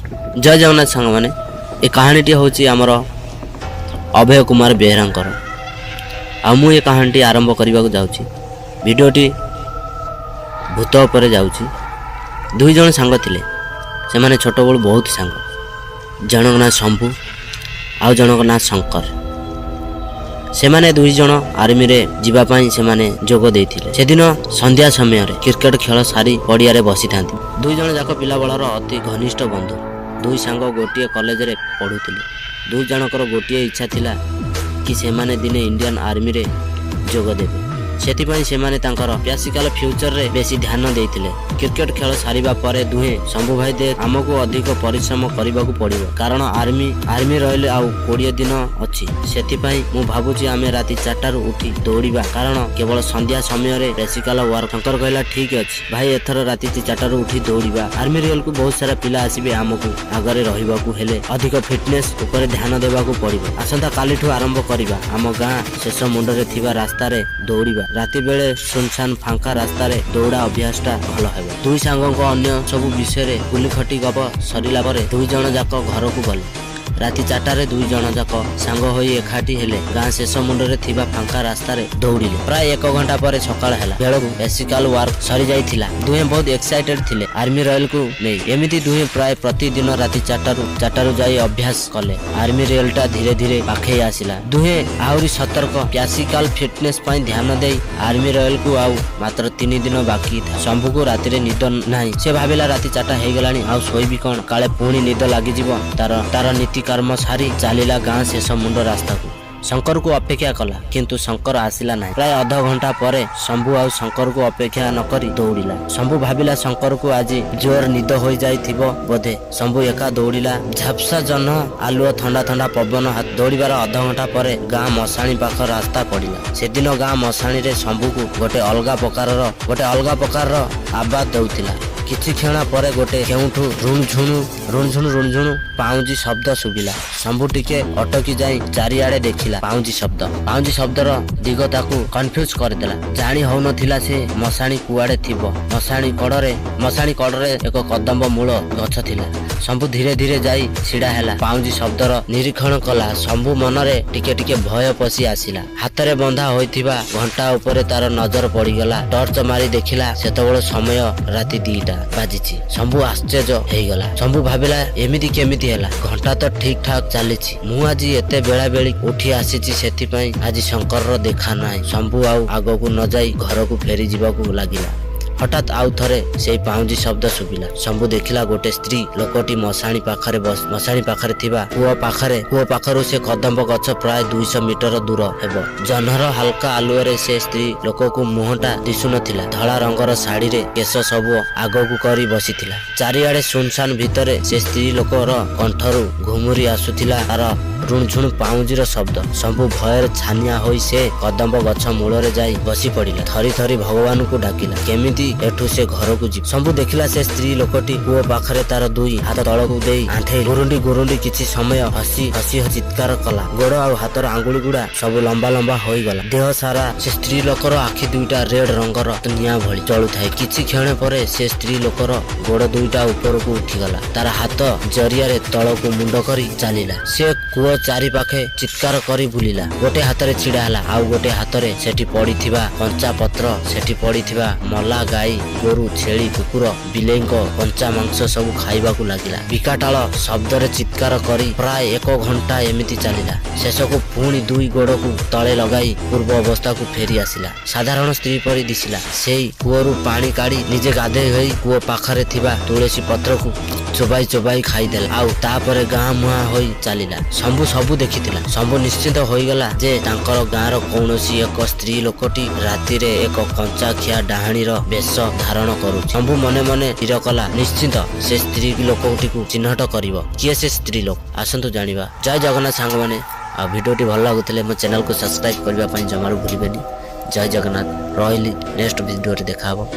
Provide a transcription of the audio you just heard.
जय जगन्नाथ सांग मैंने ये कहानीटी हूँ आमर अभय कुमार बेहरांकर आ मु ये कहानीटी आरंभ करने को जाऊँगी। भिडियोटी भूत उपर जाऊँगी। दुई जन सांग थिले से माने छोट बड़ बहुत सांग। जनक ना शंभु आउ जनक ना शंकर। से माने दुई जन आर्मी रे जीवा पाई से माने जोग देइथिले। से दिन संध्या समय रे क्रिकेट खेल सारी पड़िया रे बसी थांती। दुई जन जाक पिला बेलर अति घनिष्ठ बंधु। दुई सांग गोटे कॉलेज रे पढ़ुथिले। दुई जनकर गोटे इच्छा थिला कि से माने दिने इंडियन आर्मी रे जोग देबे। सेतिपई से माने तांकर प्यासिकल फ्यूचर रे बेसी ध्यान देइथिले। क्रिकेट खेल सारिबा परे दुहे शंभु भाई दे हमको अधिक परिश्रम करबाकू पड़िबो कारण आर्मी रहले आउ 20 दिन अछि। सेतिपई मु भाबुची आमे राती 4 रु उठी दौड़ीबा कारण केवल संध्या समय रे बेसिकल वर्क शंकर कहला ठीक अछि भाई एथर राती 4 रु उठी दौड़ीबा। आर्मी रियल को बहुत सारा पिला आसीबे हमको आगरे रहिबाकू हेले अधिक फिटनेस ऊपर ध्यान देबाकू पड़िबो। आसंता कालीठू आरंभ करिबा। आम गां शेष मुंड रे थिबा रास्ता रे दौड़ीबा। राति बेले सुनसान फांका रास्ता रे दौड़ा अभ्यासटा भल हेबो। दुई सांगक अन्य सब विषय रे गुली खटी गप सरिला परे दुई जन जाक घर को गले। राति 4 रे दुई जन जाक सांग होई एकाठी हेले गां शेष मुंड रे थिबा फांका रास्ता रे दौड़िले। प्राय 1 घंटा परे सकाळ हैला बेलकु बेसिकल वर्क सरी जाइथिला। दुहे बहुत एक्साइटेड थिले आर्मी रॉयल को नै। एमिति दुहे प्राय प्रतिदिन राति 4 रु जाई अभ्यास कले। आर्मी रॉयलटा धीरे धीरे पाखे आसिला। दुहे आउरी सतर्क प्यासिकल फिटनेस पई ध्यान देई आर्मी रॉयल को आउ मात्र 3 दिन बाकी था। शंभु को राति रे निद नाही। से भाबिला राति 4टा हे गलानी आउ सोईबी कोन काले पुणी निद लागि जिवो। तार नीति कर्म सारी चलीला गां शेष मुंड रास्ता को। शंकर को अपेक्षा कला किंतु शंकर आसिला नहीं। प्राय आधा घंटा परे शंभु आ शंकर को अपेक्षा न करी दौड़िला। शंभु भाबिला शंकर को आज जोर निद हो जाइथिबो बोधे। शंभु एका दौड़िला। झापसा जन आलुओ ठंडा ठंडा पवन हाथ दौड़ीबार आधा घंटा परे गां मसाणी पाख रास्ता पड़िला। से दिन गां मसाणी रे शंभु को गोटे अलगा प्रकार आवाज दउथिला। किछि क्षण परे गोटे केउठु रुणझुणु पाउजी शब्द सुबिला। शंभु टिके अटकी जाई चारिआडे देखिला। पाउजी शब्दर दिग ताकू कन्फ्यूज करदेला। जानी हो नथिला से मसाणी कुआडे थिबो। मसाणी कड़रे एक कदम्ब मूल गछ थिला। शंभु धीरे धीरे जाई छिड़ा हैला। पाउजी शब्दर निरीक्षण कला। शंभु मनरे टिके टिके भय पसी आसिला। हातरे बंधा होइथिबा घंटा उपरे तार नजर पड़ीगला। टर्च मारी देखिला सेतबेଳ समय राति 2टा बाजिछि। शंभु आश्चर्य हेगला। शंभु भाबिला एमिति केमिति हैला घंटा तो ठीक ठाक चलीछि। मु आज एते बेला बेली उठी आसीछि सेतिपई आज शंकर देखा नाही। शंभु आउ आगो को न जाई घर को फेरी जीवाकू लागिला। हठात आउ थरे से पाउजी शब्द सुबिला। शंभु देखिला गोटे स्त्री लोकटी मसाणी पाखरे थिबा कुओ पाखरु से कदम्ब गछ प्राय 200 मीटर दूर हेबो। जह्नर हल्का आलुओरे से स्त्री लोक को मुहटा दिसु नथिला। धला रंगर साड़ी रे केश सबु आगकू करी बसिथिला। चारिआडे सुनसान भितरे से स्त्री लोकर कंठरू घुमुरी आसुथिला तार रुणझुण पाउजीर शब्द। शंभु भयर छानिया होई से कदम्ब गछ मूल रे जाई बसी पड़िला। थरी थरी भगवान को डाकिला केमिति एठू से घर को जीव। शंभु देखिला से स्त्री लोकटी कुओ पाखरे तार दुई हाथ तळकू देई आंठे गुरुंडी किछि समय हसी चित्कार कला। गोड़ आ हातर आंगुली गुडा सब लंबा होई गला। देह सारा से स्त्री लोकर आखि दुईटा रेड रंगर निया भଳି जळुथाय। किछि क्षण परे से स्त्री लोकर गोड़ दुईटा ऊपर को उठी गला। तार हाथ जरिया रे तळकू मुंड करी चालिला। से कुओ चारि पाखे चित्कार करी बुलिला। गोटे हातरे छिड़ा हला आउ गोटे हातरे सेठी पड़िथिबा कंचा पत्र सेठी पड़िथिबा मला गाई गोरु छेली कुकुर बिलेईको कंचा मांस सब खाइबाकू लागिला। विकाटाल शब्दरे चित्कार करी प्राय 1 घंटा एमिति चलिला। शेषको पुणी दुई गोड़ को तले लगाई पूर्व अवस्था को फेरी आसिला। साधारण स्त्री परी दिसिला। सेई कुओरु पानी काढ़ी निजे गाधे होई कुओ पाखरे थिबा तुलसी पत्र को चोबाई खाइदेला। आउ तापरे गां मुहां होई चलिला। शंभु सबु देखिथिला। शंभु निश्चित होईगला जे तांकर गांर कौनसी एक स्त्री लोकटी राति रे एक कंचा खिया डाहाणीर बेश धारण करू। शंभु मने मने स्थिर कला निश्चित से स्त्री लोकटी को चिन्हट करिवो। किए से स्त्री लोक आसंतु जानिबा। जय जगन्नाथ सांग माने आ वीडियोटी भल लागुतले मो चैनल को सब्सक्राइब करबा पई जमारू भूलिबेनी। जय जगन्नाथ रहिली नेक्स्ट वीडियो रे देखाबो।